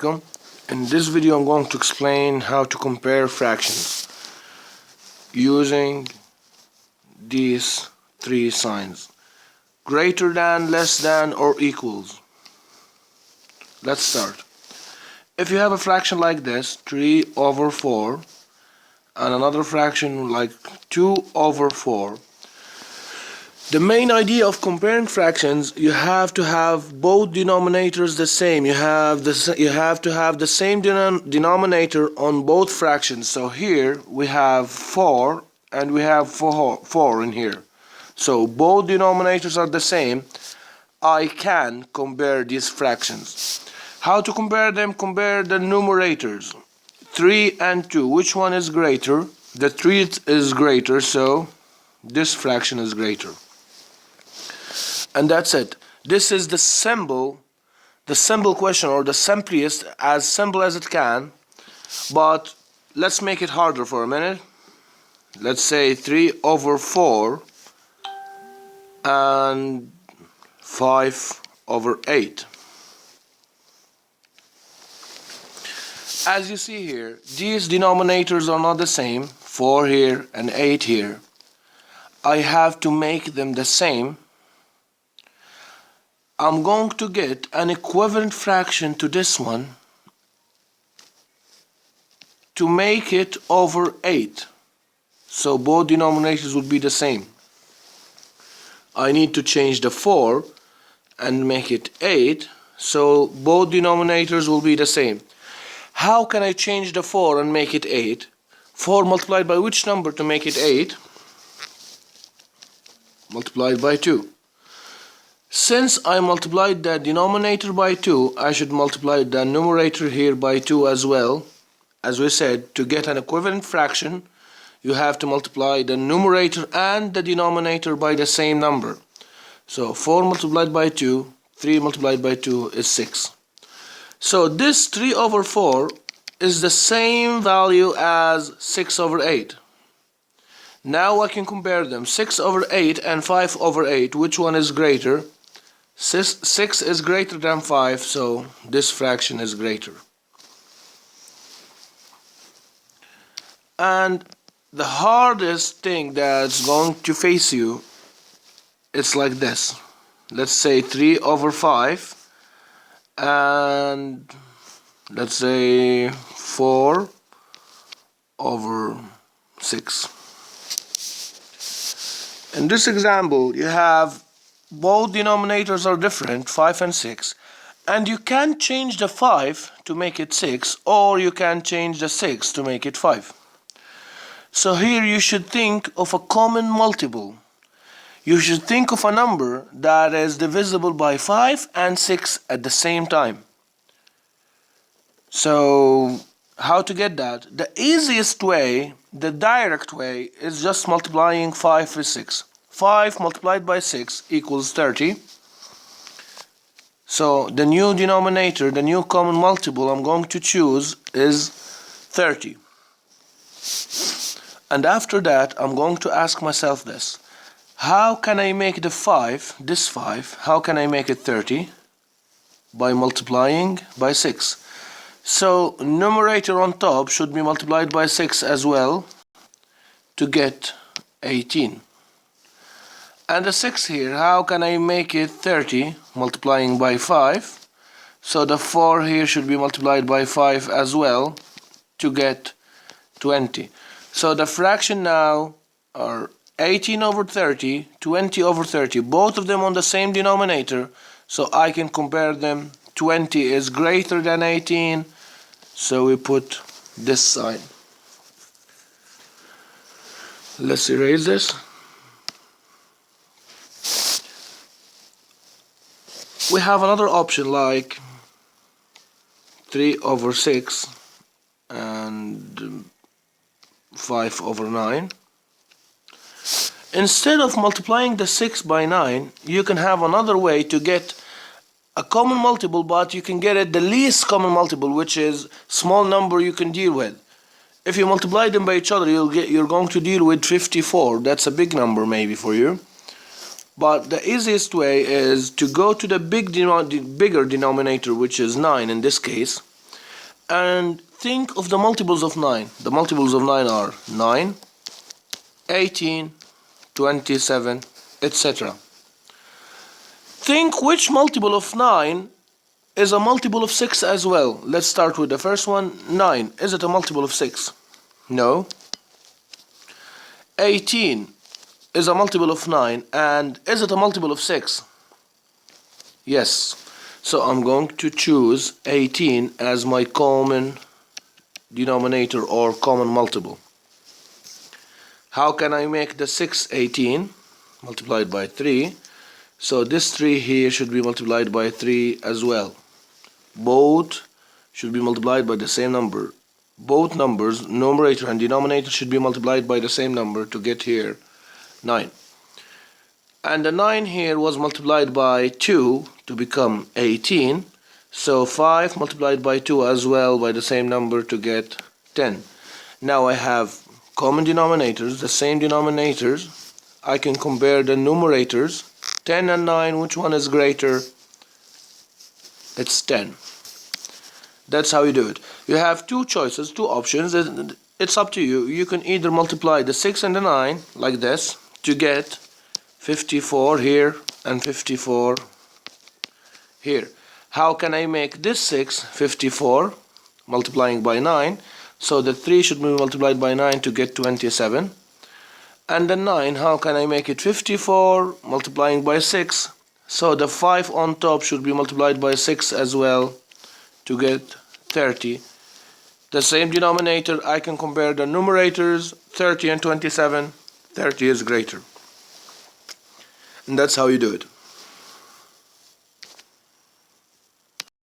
In this video I'm going to explain how to compare fractions using these three signs: greater than, less than, or equals. Let's start. If you have a fraction like this, 3 over 4, and another fraction like 2 over 4, the main idea of comparing fractions, you have to have both denominators the same. You have to have the same denominator on both fractions. So here we have 4 and we have 4 in here. So both denominators are the same. I can compare these fractions. How to compare them? Compare the numerators. 3 and 2. Which one is greater? The 3 is greater, so this fraction is greater. And that's it. This is the simple question, or the simplest, as simple as it can. But let's make it harder for a minute. Let's say 3 over 4 and 5 over 8. As you see here, these denominators are not the same. 4 here and 8 here. I have to make them the same. I'm going to get an equivalent fraction to this one to make it over 8. So both denominators would be the same. I need to change the 4 and make it 8, so both denominators will be the same. How can I change the 4 and make it 8? 4 multiplied by which number to make it 8? Multiplied by 2. Since I multiplied the denominator by 2, I should multiply the numerator here by 2 as well. As we said, to get an equivalent fraction, you have to multiply the numerator and the denominator by the same number. So 4 multiplied by 2, 3 multiplied by 2 is 6. So this 3 over 4 is the same value as 6 over 8. Now I can compare them. 6 over 8 and 5 over 8, which one is greater? 6 is greater than 5, so this fraction is greater. And the hardest thing that's going to face you, it's like this. Let's say 3 over 5 and let's say 4 over 6. In this example, you have both denominators are different, 5 and 6, and you can change the 5 to make it 6, or you can change the 6 to make it 5. So here you should think of a common multiple. You should think of a number that is divisible by 5 and 6 at the same time. So how to get that? The easiest way, the direct way, is just multiplying 5 with 6. 5 multiplied by 6 equals 30. So the new denominator, the new common multiple I'm going to choose is 30. And after that, I'm going to ask myself this: how can I make the 5, this 5, how can I make it 30? By multiplying by 6. So numerator on top should be multiplied by 6 as well to get 18. And the 6 here, how can I make it 30? Multiplying by 5. So the 4 here should be multiplied by 5 as well to get 20. So the fraction now are 18 over 30, 20 over 30, both of them on the same denominator, so I can compare them. 20 is greater than 18, so we put this sign. Let's erase this. We have another option like 3 over 6 and 5 over 9. Instead of multiplying the 6 by 9, you can have another way to get a common multiple, but you can get it the least common multiple, which is small number you can deal with. If you multiply them by each other, you're going to deal with 54. That's a big number maybe for you. But the easiest way is to go to the bigger denominator, which is 9 in this case, and think of the multiples of 9. The multiples of 9 are 9, 18, 27, etc. Think which multiple of 9 is a multiple of 6 as well. Let's start with the first one. 9. Is it a multiple of 6? No. 18 is a multiple of 9, and is it a multiple of 6? Yes. So I'm going to choose 18 as my common denominator or common multiple. How can I make the 6 18? Multiplied by 3. So this 3 here should be multiplied by 3 as well. Both should be multiplied by the same number. Both numbers, numerator and denominator, should be multiplied by the same number to get here 9. And the 9 here was multiplied by 2 to become 18. So 5 multiplied by 2 as well by the same number to get 10. Now I have common denominators, the same denominators. I can compare the numerators. 10 and 9, which one is greater? It's 10. That's how you do it. You have two choices, two options. It's up to you. You can either multiply the 6 and the 9 like this to get 54 here and 54 here. How can I make this 6 54? Multiplying by 9. So the 3 should be multiplied by 9 to get 27. And the 9, how can I make it 54? Multiplying by 6. So the 5 on top should be multiplied by 6 as well to get 30. The same denominator, I can compare the numerators, 30 and 27. 30 is greater. And that's how you do it.